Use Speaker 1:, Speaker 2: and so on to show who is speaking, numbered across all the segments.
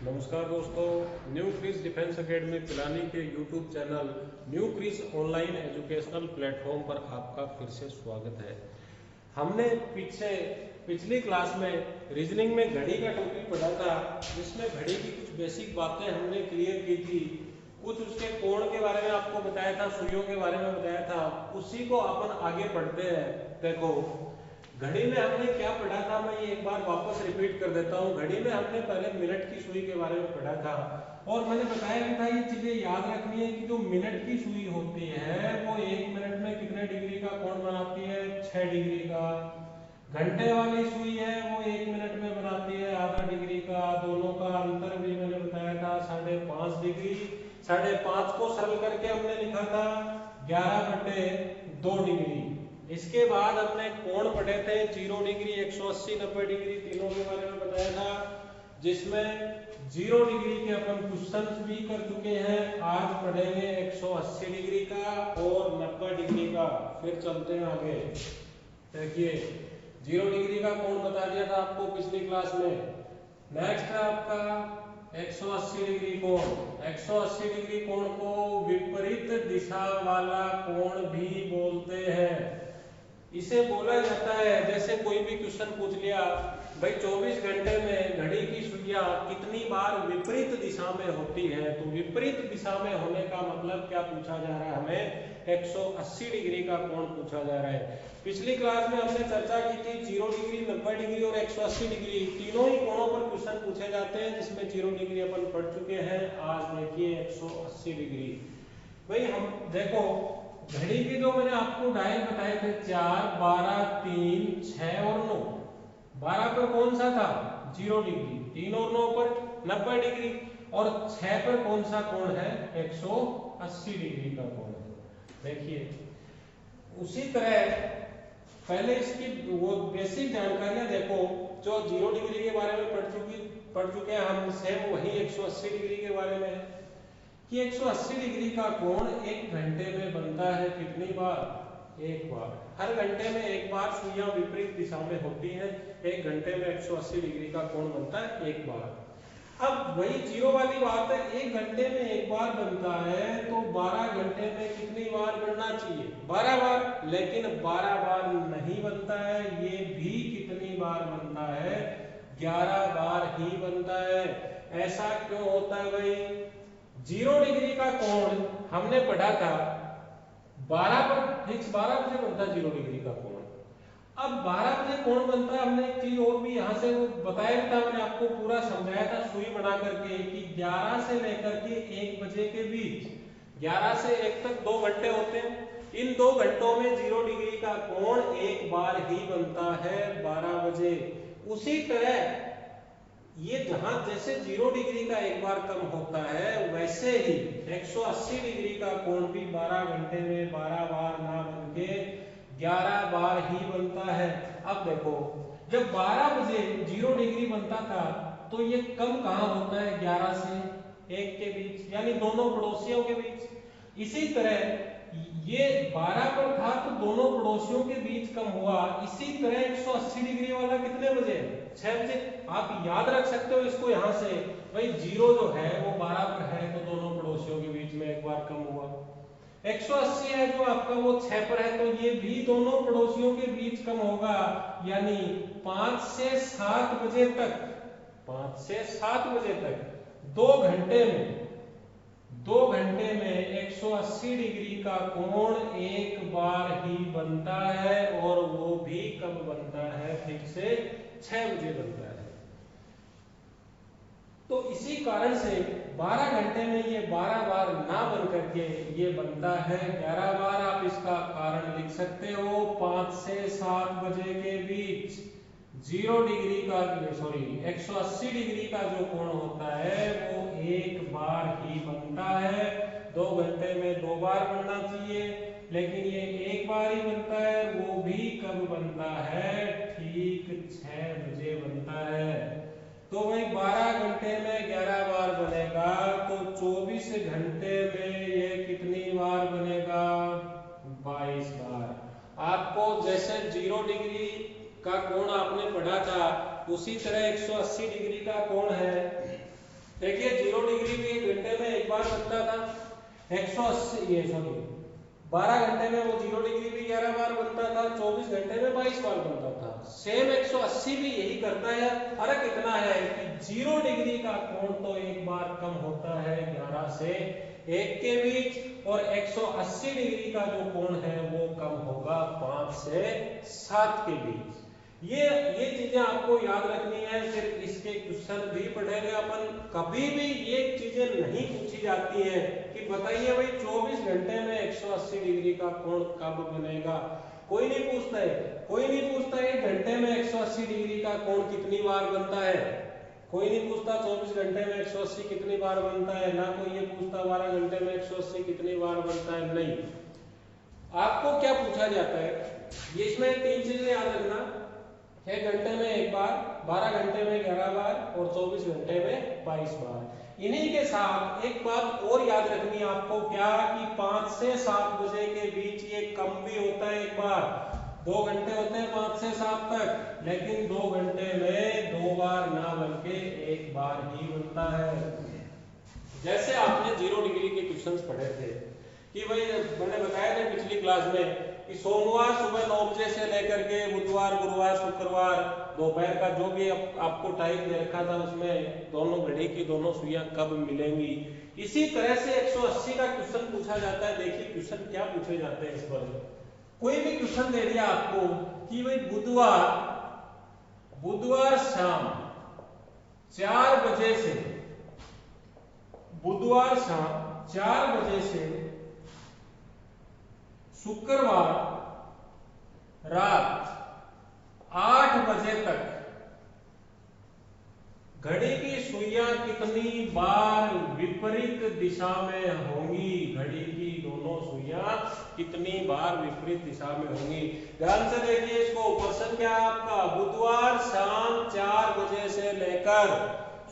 Speaker 1: नमस्कार दोस्तों, New Chris Defence Academy Pilani के YouTube channel New Chris online educational platform पर आपका फिर से स्वागत है। हमने पिछली क्लास में रीजनिंग में घड़ी का टॉपिक पढ़ा था, जिसमें घड़ी की कुछ बेसिक बातें हमने क्लियर की थी। कुछ उसके कोण के बारे में आपको बताया था, सुइयों के बारे में बताया था। उसी को अपन आगे पढ़ते हैं। देखो, घड़ी में हमने क्या पढ़ा था, मैं ये एक बार वापस रिपीट कर देता हूँ। घड़ी में हमने पहले मिनट की सुई के बारे में पढ़ा था और मैंने बताया भी था ये चीजें याद रखनी है कि जो मिनट की सुई होती है वो 1 मिनट में कितने डिग्री का कोण बनाती है, 6 डिग्री का। घंटे वाली सुई है वो 1 मिनट में बनाती है आधा डिग्री का। दोनों का अंतर भी मैंने बताया था 5.5 डिग्री। 5.5 को सरल करके हमने लिखा था 11/2 डिग्री। इसके बाद हमने कोण पढ़े थे 0 डिग्री, 180, 90 डिग्री, तीनों के बारे में बताया था, जिसमें 0 डिग्री के अपन क्वेश्चंस भी कर चुके हैं। आज पढ़ेंगे 180 डिग्री का और 90 डिग्री का। फिर चलते हैं आगे। देखिए, 0 डिग्री का कोण बता दिया था आपको पिछली क्लास में। नेक्स्ट है आपका 180 डिग्री कोण। 180 डिग्री कोण को विपरीत दिशा वाला कोण भी बोलते हैं। इसे बोला जाता है, जैसे कोई भी क्वेश्चन पूछ लिया, भाई 24 घंटे में घड़ी की सुइयां कितनी बार विपरीत दिशा में होती है, तो विपरीत दिशा में होने का मतलब क्या पूछा जा रहा है, हमें 180 डिग्री का कोण पूछा जा रहा है। पिछली क्लास में हमने चर्चा की थी 0 डिग्री, 90 डिग्री और 180 डिग्री, तीनों ही कोणों पर क्वेश्चन पूछे जाते हैं, जिसमें 0 डिग्री अपन पढ़ चुके हैं। आज देखिए 180 डिग्री। भाई हम देखो, घड़ी की जो मैंने आपको डायल बताए थे 4, 12, 3, 6 और 9। 12 पर कौन सा था, 0 डिग्री। 3 और 9 पर 90 डिग्री और 6 पर कौन सा कोण है, 180 डिग्री का कोण है। देखिए, उसी तरह पहले इसकी वो बेसिक जानकारियां देखो, जो 0 डिग्री के बारे में पढ़ चुके हैं हम, सेम वही 180 डिग्री के बारे में है कि 180 डिग्री का कोण 1 घंटे में बनता है कितनी बार, एक बार। हर घंटे में एक बार सुइयां विपरीत दिशा में होती हैं। 1 घंटे में 180 डिग्री का कोण बनता है एक बार। अब वही 0 वाली बात है, 1 घंटे में एक बार बनता है, तो 12 घंटे में कितनी बार बनना चाहिए, 12 बार। लेकिन 12 बार नहीं बनता है, ये भी कितनी बार बनता है, 11 बार ही बनता है। ऐसा क्यों होता है भाई? 0 डिग्री का कोण हमने पढ़ा था 12 पर फिक्स 12 बजे बनता है 0 डिग्री का कोण। अब 12 बजे कोण बनता है, हमने एक चीज और भी यहाँ से बताया था, मैंने आपको पूरा समझाया था सुई बना करके कि 11 से लेकर के 1 बजे के बीच, 11 से 1 तक 2 घंटे होते हैं। इन 2 घंटों में 0 डिग्री का कोण एक बार ही बनता है, 12 बजे। उसी तरह ये जहां जैसे 0 डिग्री का एक बार कम होता है, वैसे ही 180 डिग्री का कोण भी 12 घंटे में 12 बार ना बन के 11 बार ही बनता है। अब देखो, जब 12 बजे 0 डिग्री बनता था, तो ये कम कहां होता है, 11 से 1 के बीच, यानी दोनों पड़ोसियों के बीच। इसी तरह ये 12 पर था तो दोनों पड़ोसियों के बीच कम हुआ। इसी तरह 180 डिग्री वाला कितने बजे, 6 बजे। आप याद रख सकते हो इसको यहां से, भाई 0 जो है वो 12 पर है, तो दोनों पड़ोसियों के बीच में एक बार कम हुआ। 180 है जो आपका, वो 6 पर है, तो ये भी दोनों पड़ोसियों के बीच कम होगा। यानी 5 से 7 बजे तक, 5 से 7 बजे तक 2 घंटे में 180 डिग्री का कोण एक बार ही बनता है, और वो भी कब बनता है, ठीक से 6 बजे बनता है। तो इसी कारण से 12 घंटे में ये 12 बार ना बन करके ये बनता है 11 बार। आप इसका कारण लिख सकते हो, 5 से 7 बजे के बीच 0 डिग्री का, सॉरी 180 डिग्री का जो कोण होता है वो एक बार ही बनता है। 2 घंटे में 2 बार बनना चाहिए, लेकिन ये एक बार ही बनता है। वो भी कब बनता है, ठीक 6 बजे बनता है। तो भाई 12 घंटे में 11 बार बनेगा, तो 24 घंटे में ये कितनी बार बनेगा, 22 बार। आपको जैसे 0 डिग्री का कोण आपने पढ़ा था, उसी तरह 180 डिग्री का कोण है देखिए 0 डिग्री भी 1 घंटे में एक बार बनता था, 180 ये सॉरी 12 घंटे में वो 0 डिग्री भी 11 बार बनता था, 24 घंटे में 22 बार बनता था। सेम 180 भी यही करता है। फर्क इतना है कि 0 डिग्री का कोण तो एक बार कम होता है 11 से 1 के बीच, और 180 डिग्री का जो कोण है वो कम होगा 5 से 7 के बीच। ये चीजें आपको याद रखनी है। फिर इसके क्वेश्चन भी पढ़ेंगे अपन। कभी भी ये चीजें नहीं पूछी जाती है कि बताइए भाई 24 घंटे में 180 डिग्री का कोण कब बनेगा, कोई नहीं पूछता है। कोई नहीं पूछता 1 घंटे में 180 डिग्री का कोण कितनी बार बनता है, कोई नहीं पूछता 24 घंटे में 180 कितनी बार बनता है, ना कोई ये पूछता 12 घंटे में 180 कितनी बार बनता है। नहीं, आपको क्या पूछा जाता है, ये इसमें 3 चीजें याद रखना। 1 घंटे में एक बार, 12 घंटे में 11 बार, और 24 घंटे में 22 बार। इन्हीं के साथ एक बात और याद रखनी है आपको, क्या कि 5 से 7 बजे के बीच ये कम भी होता है एक बार। 2 घंटे होते हैं 5 से 7 तक, लेकिन 2 घंटे में 2 बार ना बल्कि 1 बार ही बनता है। जैसे आपने 0 डिग्री के क्वेश्चंस पढ़े थे कि भाई मैंने बताया था पिछली क्लास में कि सोमवार सुबह 9 बजे से लेकर के बुधवार, गुरुवार, शुक्रवार दोपहर का जो भी आपको टाइम दे रखा था उसमें दोनों घड़ी की दोनों सुइयां कब मिलेंगी। इसी तरह से 180 का क्वेश्चन पूछा जाता है। देखिए क्वेश्चन क्या पूछे जाते हैं इस पर। कोई भी क्वेश्चन दे दिया आपको कि भाई बुधवार शाम 4 बजे से, बुधवार शाम 4 बजे से शुक्रवार रात 8 बजे तक घड़ी की सुइयां कितनी बार विपरीत दिशा में होंगी, घड़ी की दोनों सुइयां कितनी बार विपरीत दिशा में होंगी। ध्यान से देखिए इसको। क्वेश्चन क्या है आपका, बुधवार शाम 4 बजे से लेकर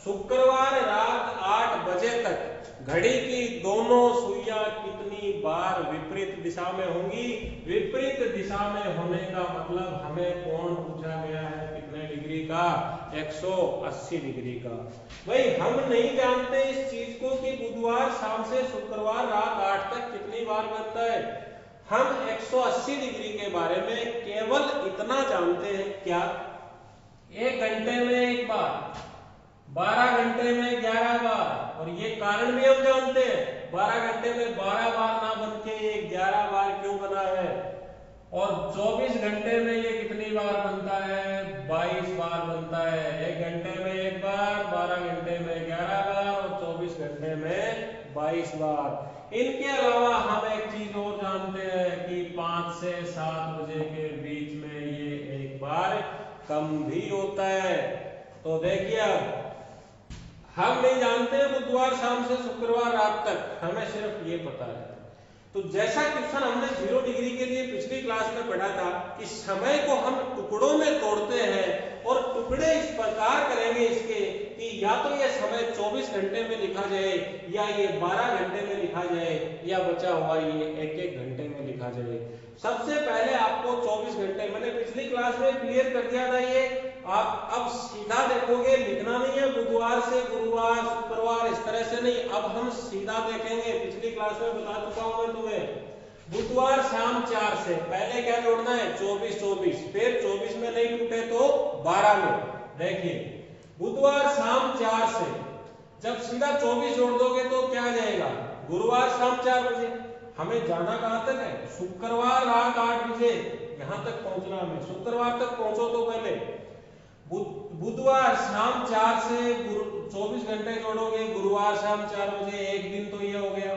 Speaker 1: शुक्रवार रात 8 बजे तक घड़ी की दोनों सुइयां कितनी बार विपरीत दिशा में होंगी। विपरीत दिशा में होने का मतलब हमें कोण पूछा गया है कितने डिग्री का, 180 डिग्री का। भाई हम नहीं जानते इस चीज को कि बुधवार शाम से शुक्रवार रात 8 तक कितनी बार बनता है। हम 180 डिग्री के बारे में केवल इतना जानते हैं, क्या 1 घंटे में एक बार, 12 घंटे में 11 बार, और ये कारण भी हम जानते हैं 12 घंटे में 12 बार ना बन के ये 11 बार क्यों बना है, और 24 घंटे में ये कितनी बार बनता है, 22 बार बनता है। 1 घंटे में एक बार, 12 घंटे में 11 बार, और 24 घंटे में 22 बार। इनके अलावा हम एक चीज और जानते हैं कि 5 से 7 बजे के बीच में ये एक बार कम भी होता है। तो देखिए हम नहीं जानते बुधवार शाम से शुक्रवार रात तक, हमें सिर्फ ये पता है। तो जैसा क्वेश्चन हमने 0 डिग्री के लिए पिछली क्लास में पढ़ा था कि समय को हम टुकड़ों में तोड़ते हैं और टुकड़े इस प्रकार करेंगे इसके कि या तो ये समय 24 घंटे में लिखा जाए, या ये 12 घंटे में लिखा जाए, या बचा हुआ ये 1-1 घंटे में लिखा जाए। सबसे पहले आपको 24 घंटे, मैंने पिछली क्लास में क्लियर कर दिया था ये, आप अब सीधा देखोगे, लिखना नहीं है बुधवार से गुरुवार शुक्रवार इस तरह से नहीं, अब हम सीधा देखेंगे। पिछली क्लास में बता चुका हूं मैं तुम्हें, बुधवार शाम 4 से पहले क्या जोड़ना है 24, फिर 24 में नहीं टूटे तो 12 में। देखिए बुधवार शाम 4 से जब सीधा 24 जोड़ दोगे तो क्या आ जाएगा, गुरुवार शाम 4 बजे। हमें जाना कहां तक है, शुक्रवार रात 8 बजे, यहां तक पहुंचना हमें। शुक्रवार तक पहुंचो तो पहले बुधवार शाम 4 से 24 घंटे जोड़ोगे, गुरुवार शाम 4 बजे, एक दिन तो ये हो गया।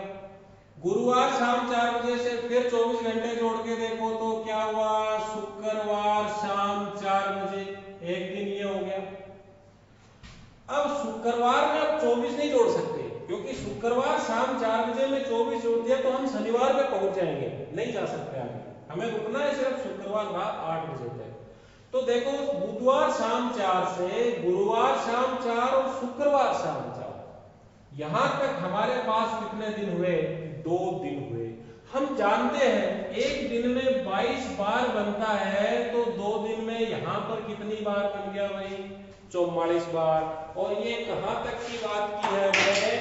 Speaker 1: गुरुवार शाम 4 बजे से फिर 24 घंटे जोड़ के देखो तो क्या हुआ, शुक्रवार शाम 4 बजे, एक दिन ये हो गया। अब शुक्रवार में अब 24 नहीं जोड़ सकते, क्योंकि शुक्रवार शाम 4 बजे में 24 जोड़ दिया तो हम शनिवार में पहुंच जाएंगे, नहीं जा सकते आगे, हमें रुकना है सिर्फ शुक्रवार रात 8 बजे तक। तो देखो बुधवार शाम 4 से गुरुवार शाम 4 और शुक्रवार शाम 4, यहां तक हमारे पास कितने दिन हुए, 2 दिन हुए। हम जानते हैं एक दिन में 22 बार बनता है, तो 2 दिन में यहाँ पर कितनी बार बन गया भाई? 44 बार। और ये कहाँ तक की बात की है हमने?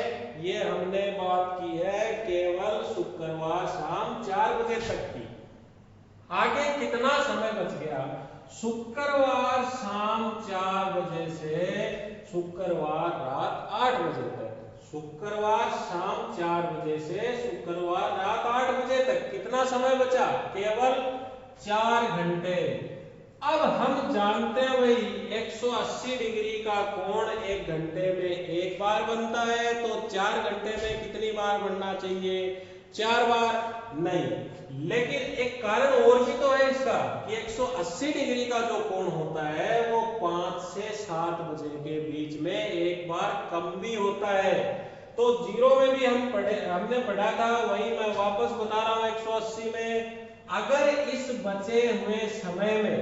Speaker 1: ये हमने बात की है केवल शुक्रवार शाम 4 बजे तक की। आगे कितना समय बच गया? शुक्रवार शाम 4 बजे से शुक्रवार रात 8 बजे तक। शुक्रवार शाम 4 बजे से शुक्रवार रात 8 बजे तक कितना समय बचा? केवल 4 घंटे। अब हम जानते हैं भाई 180 डिग्री का कोण 1 घंटे में 1 बार बनता है, तो 4 घंटे में कितनी बार बनना चाहिए? 4 बार। नहीं, लेकिन एक कारण और भी तो है इसका कि 180 डिग्री का जो कोण होता है वो 5 से 7 बजे के बीच में 1 बार कम भी होता है। तो जीरो में भी हमने पढ़ा था, वही मैं वापस बता रहा हूं 180 में। अगर इस बचे हुए समय में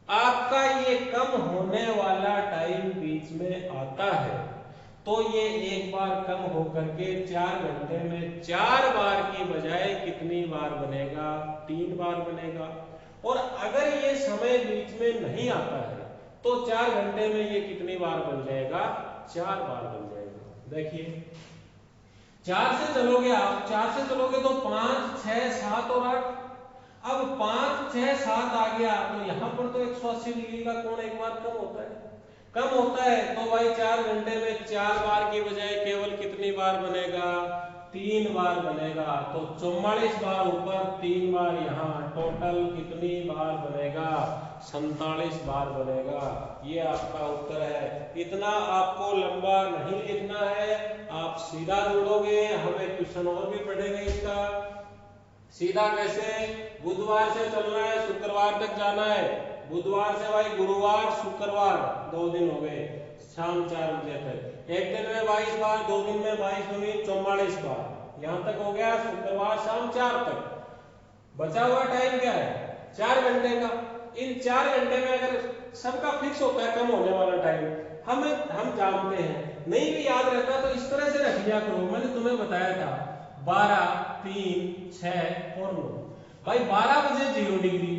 Speaker 1: आपका ये कम होने वाला टाइम बीच में आता है, तो ये 1 बार कम होकर के 4 घंटे में 4 बार की बजाय कितनी बार बनेगा? 3 बार बनेगा। और अगर ये समय बीच में नहीं आता है तो 4 घंटे में ये कितनी बार बन जाएगा? 4 बार बन जाएगा। देखिए 4 से चलोगे आप, 4 से चलोगे तो 5, 6, 7 और 8। अब 5, 6, 7 आ गया तो यहाँ पर तो 180 डिग्री का कोण 1 बार कम होता है। कम होता है तो भाई 4 घंटे में 4 बार की बजाय केवल कितनी बार बनेगा? 3 बार बनेगा। तो 44 बार ऊपर 3 बार यहाँ, टोटल कितनी बार बनेगा? 47 बार बनेगा। ये आपका उत्तर है। इतना आपको लंबा नहीं लिखना है, आप सीधा जोड़ोगे। हमें क्वेश्चन और भी पढ़ेंगे इसका। सीधा कैसे? बुधवार से चलना है, शुक्रवार तक जाना है। बुधवार से भाई गुरुवार शुक्रवार 2 दिन हो गए, शाम 4 बजे तक। एक दिन में 22 बार, 2 दिन में 22 दूनी 44 बार। यहां तक हो गया शुक्रवार शाम 4 तक। बचा हुआ टाइम क्या है? 4 घंटे का। इन 4 घंटे में अगर सबका फिक्स होता है कम होने वाला टाइम, हम जानते हैं, नहीं भी याद रहता तो इस तरह से रख लिया करो। मैंने तुम्हें बताया था 12, 3, 6 और 9। भाई 12 बजे 0 डिग्री,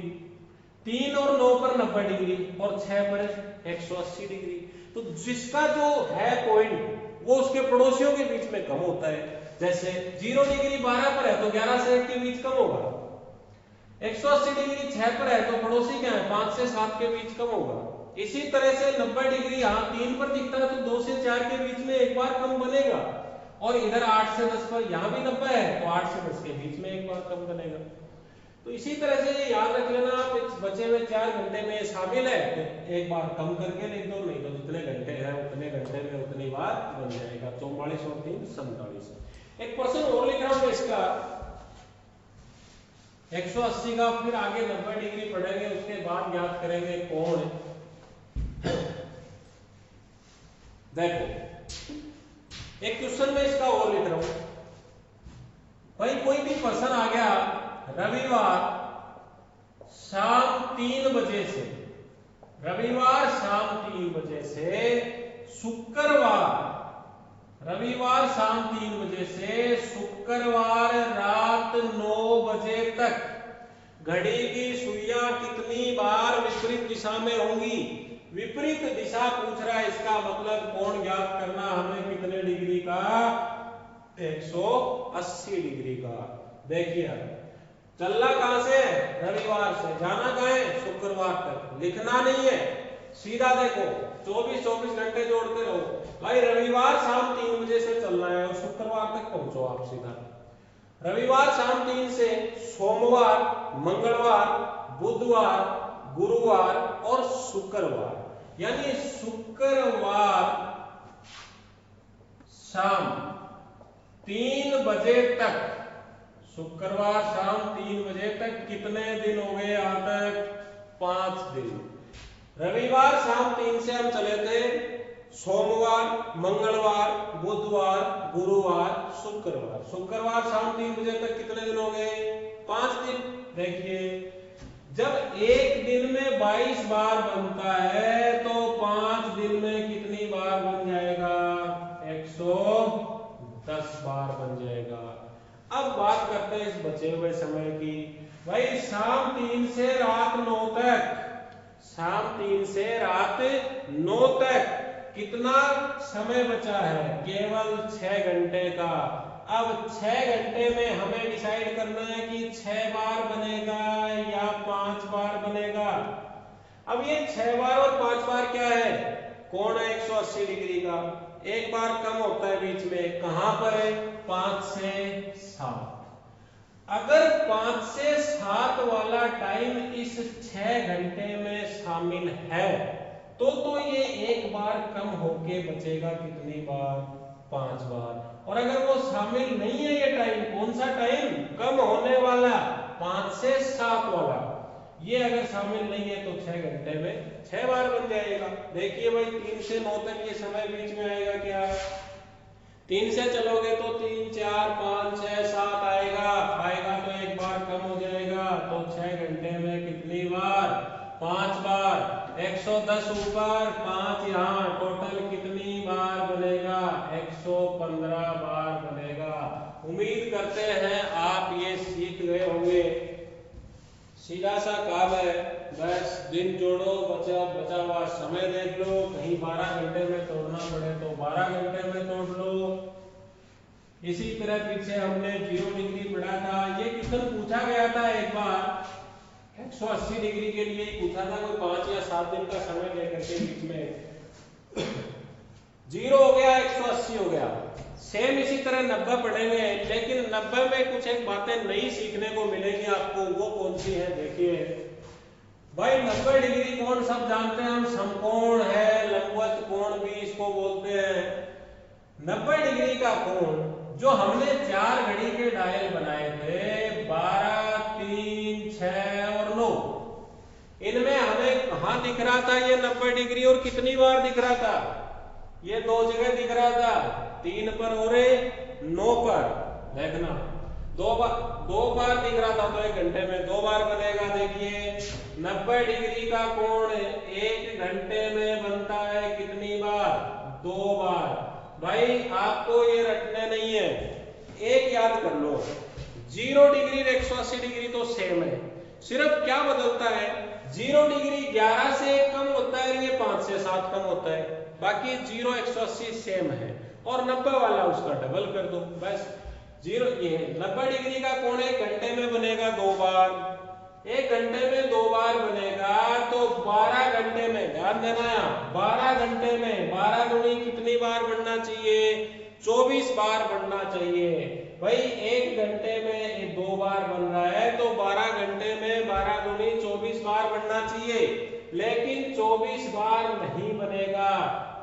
Speaker 1: 3 और 9 पर 90 डिग्री और 6 पर 180 डिग्री। तो जिसका जो है पॉइंट वो उसके पड़ोसियों के बीच में कम होता है। जैसे 0 डिग्री 12 पर है तो 11 से 1 के बीच कम होगा। 180 डिग्री 6 पर है तो पड़ोसी क्या है? 5 से 7 के बीच कम होगा। इसी तरह से 90 डिग्री यहाँ 3 पर दिखता है तो 2 से 4 के बीच में 1 बार कम बनेगा। और इधर 8 से 10 पर यहाँ भी 90 है तो 8 से 10 के बीच में 1 बार कम बनेगा। तो इसी तरह से ये याद रख लेना आप, इस बचे हुए 4 घंटे में शामिल है तो 1 बार कम करके लिख दो, नहीं तो जितने घंटे हैं उतने घंटे में उतनी बार बन जाएगा। 44 और 3 47। एक प्रश्न और लिख रहा हूं इसका 180 का, फिर आगे 90 डिग्री पढ़ेंगे, उसके बाद याद करेंगे कोण। देखो एक क्वेश्चन में इसका और लिख रहा हूं। भाई कोई भी पर्सन आ गया रविवार शाम 3 बजे से, रविवार शाम 3 बजे से शुक्रवार, रविवार शाम 3 बजे से शुक्रवार रात 9 बजे तक घड़ी की सुइयां कितनी बार विपरीत दिशा में होंगी? विपरीत दिशा पूछ रहा है, इसका मतलब कोण ज्ञात करना हमें कितने डिग्री का? 180 डिग्री का। देखिए चलना कहां से? रविवार से। जाना कहां है? शुक्रवार तक। लिखना नहीं है, सीधा देखो 24 घंटे जोड़ते रहो। भाई रविवार शाम 3 बजे से चलना है और शुक्रवार तक पहुंचो आप सीधा। रविवार शाम 3 से सोमवार, मंगलवार, बुधवार, गुरुवार और शुक्रवार, यानी शुक्रवार शाम 3 बजे तक, शुक्रवार शाम 3 बजे तक कितने दिन हो गए? यहां तक 5 दिन। रविवार शाम 3 से हम चले थे सोमवार, मंगलवार, बुधवार, गुरुवार, शुक्रवार। शुक्रवार शाम 3 बजे तक कितने दिन हो गए? 5 दिन। देखिए जब एक दिन में 22 बार बनता है तो 5 दिन में कितनी बार बन जाएगा? 110 बार बन जाएगा। अब बात करते हैं इस बचे हुए समय की। भाई शाम 3 से रात 9 तक, शाम 3 से रात 9 तक कितना समय बचा है? केवल 6 घंटे का। अब 6 घंटे में हमें डिसाइड करना है कि 6 बार बनेगा या 5 बार बनेगा। अब ये 6 बार और 5 बार क्या है? कोण है 180 डिग्री का। एक बार कम होता है बीच में, कहां पर है? 5 से 7। अगर 5 से 7 वाला टाइम इस 6 घंटे में शामिल है तो ये एक बार कम होके बचेगा कितनी बार? 5 बार। और अगर वो शामिल नहीं है ये टाइम, कौन सा टाइम कम होने वाला? 5 से 7 वाला, ये अगर शामिल नहीं है तो 6 घंटे में 6 बार बन जाएगा। देखिए भाई 3 से 9 तक ये समय बीच में आएगा क्या? 3 से चलोगे तो 3 4 5 6 7 आएगा, तो एक बार कम हो जाएगा, तो 6 घंटे में कितनी बार? 5 बार। 110 ऊपर 5 यहाँ, टोटल कितनी बार बनेगा? 115 बार बनेगा। उम्मीद करते हैं आप ये सीख गए होंगे। सीधा सा काम है, बस दिन जोड़ो, बचा हुआ समय देख लो, कहीं 12 घंटे में तोड़ना पड़े तो 12 घंटे में तोड़ लो। इसी तरह पीछे हमने 0 डिग्री पढ़ा था। ये क्वेश्चन पूछा गया था एक बार 180 डिग्री के लिए ही पूछा था, कोई 5 या 7 दिन का समय लेकर के बीच में 0 हो गया 180 हो गया। सेम इसी तरह 90 पढ़ेंगे, लेकिन 90 में कुछ एक बातें नई सीखने को मिलेगी आपको। वो कौन सी है? देखिए भाई 90 डिग्री कोण सब जानते हैं हम, समकोण है, लंबवत कोण भी इसको बोलते हैं। 90 डिग्री का कोण जो हमने 4 घड़ी के डायल बनाए थे 12 3 6 और 9, इनमें हमें कहां दिख रहा था ये 90 डिग्री और कितनी बार दिख रहा था? ये 2 जगह दिख रहा था, 3 पर और 9 पर। देखना 2 बार दिख रहा था, तो 1 घंटे में 2 बार बनेगा। देखिए 90 डिग्री का कोण 1 घंटे में बनता है कितनी बार? 2 बार। भाई आपको ये रटने नहीं है, एक याद कर लो, 0 डिग्री और 180 डिग्री तो सेम है, सिर्फ क्या बदलता है? 0 डिग्री 11 से कम होता है, ये 5 से 7 कम होता है। बाकी 0 180 सेम है, और 90 वाला उसका डबल कर दो बस। 0 ये 90 डिग्री का कोण 1 घंटे में बनेगा 2 बार, 1 घंटे में 2 बार बनेगा, तो 12 घंटे में, ध्यान देना, 12 घंटे में 12 दूनी कितनी बार बनना चाहिए? 24 बार बनना चाहिए। भाई 1 घंटे में 2 बार बन रहा है, तो 12 घंटे में 12 दूनी 24 बार बनना चाहिए, लेकिन 24 बार नहीं बनेगा।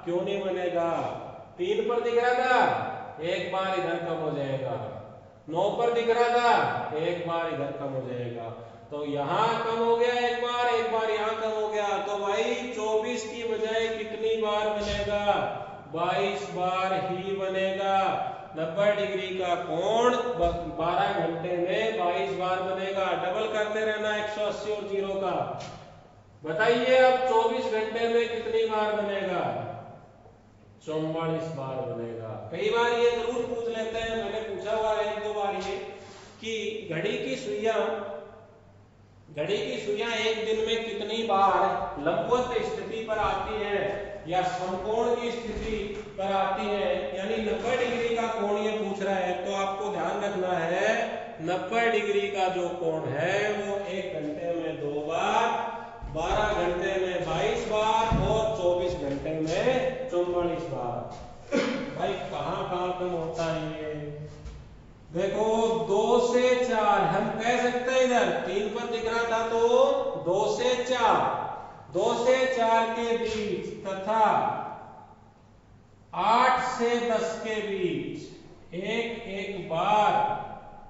Speaker 1: क्यों नहीं बनेगा? 3 पर दिख रहा था, एक बार इधर कम हो जाएगा, 9 पर दिख रहा था, एक बार इधर कम हो जाएगा, तो यहाँ कम हो गया एक बार यहाँ कम हो गया, तो भाई 24 की बजाय कितनी बार बनेगा? 22 बार ही बनेगा। 90 डिग्री का कोण 12 घंटे में 22 बार बनेगा। डबल करते रहना 180 और 0 का। बताइए अब 24 घंटे में कितनी बार बनेगा? 44 बार बनेगा। कई बार ये जरूर पूछ लेते हैं, मैंने पूछा हुआ है 1-2 बार ये, कि घड़ी की सुइयां एक दिन में कितनी बार लंबवत स्थिति पर आती है या समकोण की स्थिति पर आती है, यानी 90 डिग्री का कोण ये पूछ रहा है, तो आपको ध्यान रखना है 90 डिग्री का जो कोण है वो 1 घंटे में 2 बार, 12 घंटे में 22 बार और 24 घंटे में 44 बार। भाई कहां कम होता है ये? देखो 2 से 4 हम कह सकते हैं, इधर 3 पर दिख रहा था तो 2 से 4 के बीच तथा 8 से 10 के बीच एक बार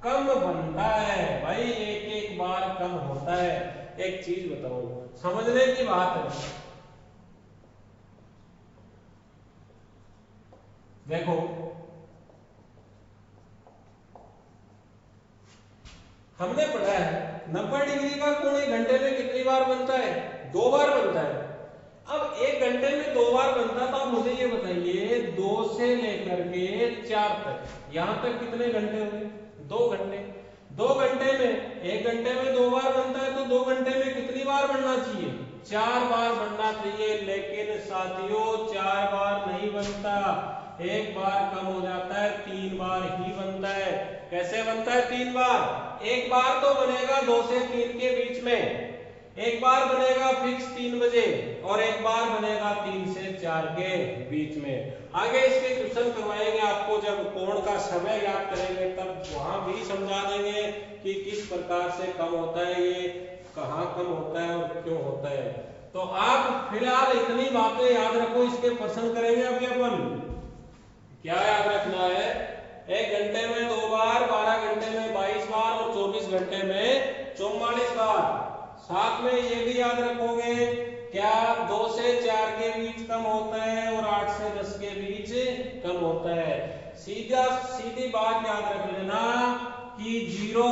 Speaker 1: कम बनता है। भाई एक बार कम होता है। एक चीज बताओ, समझने की बात है, देखो हमने पढ़ा है 90 डिग्री का कोण 1 घंटे में कितनी बार बनता है? 2 बार बनता है। अब 1 घंटे में 2 बार बनता, तो आप मुझे ये बताइए 2 से लेकर के 4 तक, यहां तक कितने घंटे हुए? 2 घंटे। 2 घंटे में, 1 घंटे में 2 बार बनता है, तो 2 घंटे में कितनी बार बनना चाहिए? 4 बार बनना चाहिए। लेकिन साथियों 4 बार नहीं बनता, एक बार कम हो जाता है, 3 बार ही बनता है। कैसे बनता है 3 बार? एक बार तो बनेगा 2 से 3 के बीच में, एक बार बनेगा फिक्स 3 बजे, और एक बार बनेगा 3 से 4 के बीच में। आगे इसके क्वेश्चन करवाएंगे आपको, जब कोण का समय याद करेंगे तब वहां भी समझा देंगे कि किस प्रकार से कम होता है, ये कहाँ कम होता है और क्यों होता है। तो आप फिलहाल इतनी बातें याद रखो, इसके प्रश्न करेंगे अभी अपन। क्या याद रखना है? 1 घंटे में 2 बार, 12 घंटे में 22 बार और 24 घंटे में 44 बार। साथ में ये भी याद रखोगे क्या 2 से 4 के बीच कम होता है और 8 से 10 के बीच कम होता है। सीधी बात याद रख लेना कि 0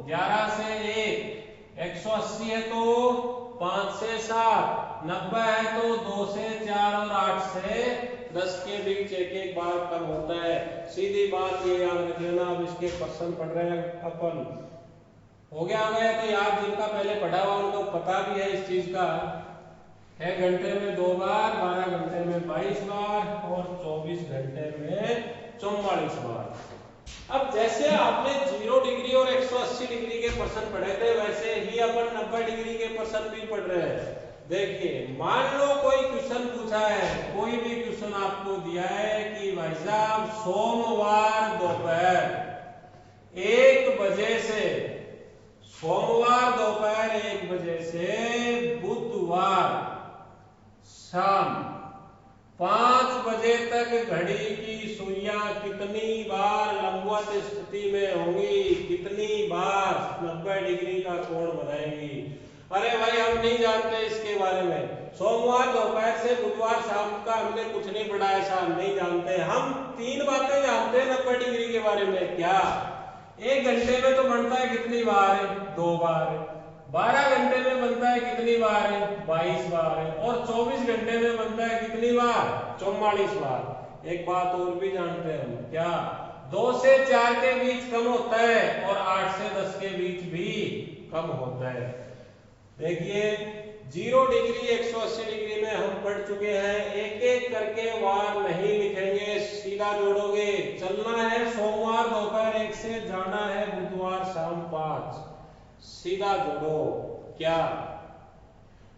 Speaker 1: 11 से 1 180 है तो 5 से 7 90 है तो 2 से 4 और 8 से 10 के बीच एक बार कम होता है। सीधी बात ये याद रख लेना। अब इसके प्रश्न पढ़ रहे हैं अपन। हो गया तो याद, जिनका पहले पढ़ा हुआ उनको पता भी है इस चीज का। 1 घंटे में 2 बार, 12 घंटे में 22 बार और 24 घंटे में 44 बार। अब जैसे आपने 0 डिग्री और 180 डिग्री के प्रश्न पढ़े थे, वैसे ही अपन 90 डिग्री के प्रश्न भी पढ़ रहे हैं। देखिए, मान लो कोई क्वेश्चन पूछा है, कोई भी क्वेश्चन आपको दिया है कि भाई साहब सोमवार दोपहर 1 बजे से, सोमवार दोपहर 1 बजे से बुधवार शाम 5 बजे तक घड़ी की सुइयां कितनी बार लंबवत स्थिति में होंगी, कितनी बार 90 डिग्री का कोण बनाएंगी। अरे भाई हम नहीं जानते इसके बारे में। सोमवार दोपहर से बुधवार शाम का हमने कुछ नहीं पढ़ा है साहब, नहीं जानते। हम 3 बातें जानते हैं 90 डिग्री के बारे में। क्या? 1 घंटे में तो बनता है कितनी बार है? 2 बार है। 12 घंटे में बनता है कितनी बार है? 22 बार है। और 24 घंटे में बनता है कितनी बार? 44 बार। एक बात और भी जानते हैं हम। क्या? 2 से 4 के बीच कम होता है और 8 से 10 के बीच भी कम होता है। देखिए 0 डिग्री 180 डिग्री में हम पढ़ चुके हैं, एक एक करके वार नहीं लिखेंगे, सीधा जोड़ोगे। चलना है सोमवार दोपहर 1 से, जाना है बुधवार शाम 5, सीधा जोड़ो। क्या?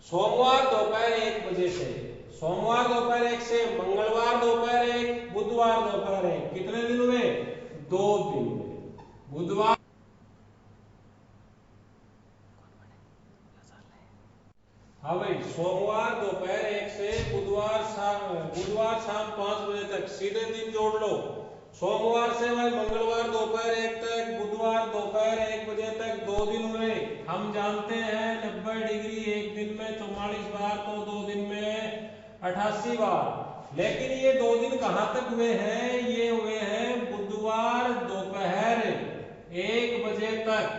Speaker 1: सोमवार दोपहर 1 बजे से, सोमवार दोपहर 1 से, मंगलवार दोपहर 1, बुधवार दोपहर 1, कितने दिन हुए? 2 दिन में। बुधवार, हाँ भाई, सोमवार दोपहर 1 से बुधवार शाम 5 बजे तक, सीधे दिन जोड़ लो। सोमवार से भाई मंगलवार दोपहर 1 तक, बुधवार दोपहर 1 बजे तक, 2 दिन हुए। हम जानते हैं 90 डिग्री एक दिन में 44 बार, तो 2 दिन में 88 बार। लेकिन ये 2 दिन कहां तक हुए हैं? ये हुए हैं बुधवार दोपहर 1 बजे तक।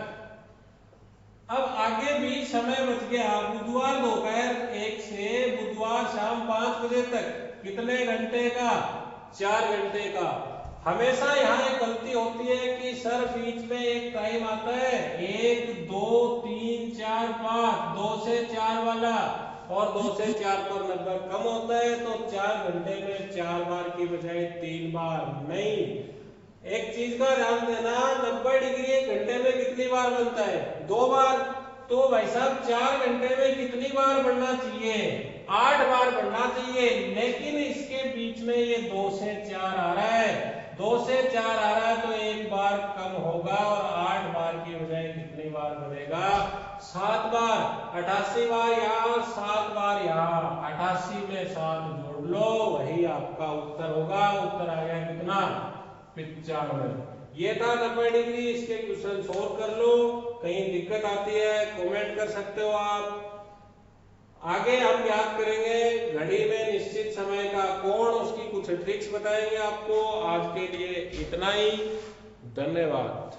Speaker 1: अब आगे भी समय बच गया, बुधवार दोपहर 1 से बुधवार शाम 5 बजे तक, कितने घंटे का? 4 घंटे का। हमेशा यहाँ एक गलती होती है कि सर बीच में एक टाइम आता है 1 2 3 4 5, 2 से 4 वाला, और 2 से 4 पर 90 कम होता है, तो 4 घंटे में 4 बार की बजाय 3 बार नहीं। एक चीज का ध्यान देना, 90 डिग्री 1 घंटे में कितनी बार बनता है? 2 बार। तो भाई साहब 4 घंटे में कितनी बार बनना चाहिए? 8 बार बनना चाहिए। लेकिन इसके बीच में ये 2 से 4 आ रहा है, 2 से 4 आ रहा है तो 1 बार कम होगा, और 8 बार की बजाय कितनी बार बनेगा? 7 बार। 88 बार यहाँ, 7 बार यहाँ, 88 में 7 जोड़ लो, वही आपका उत्तर होगा। उत्तर आ गया कितना? 95। ये था 90 डिग्री। इसके क्वेश्चन सोल्व कर लो। कहीं दिक्कत आती है कमेंट कर सकते हो आप। आगे हम याद करेंगे घड़ी में निश्चित समय का कोण, उसकी कुछ ट्रिक्स बताएंगे आपको। आज के लिए इतना ही, धन्यवाद।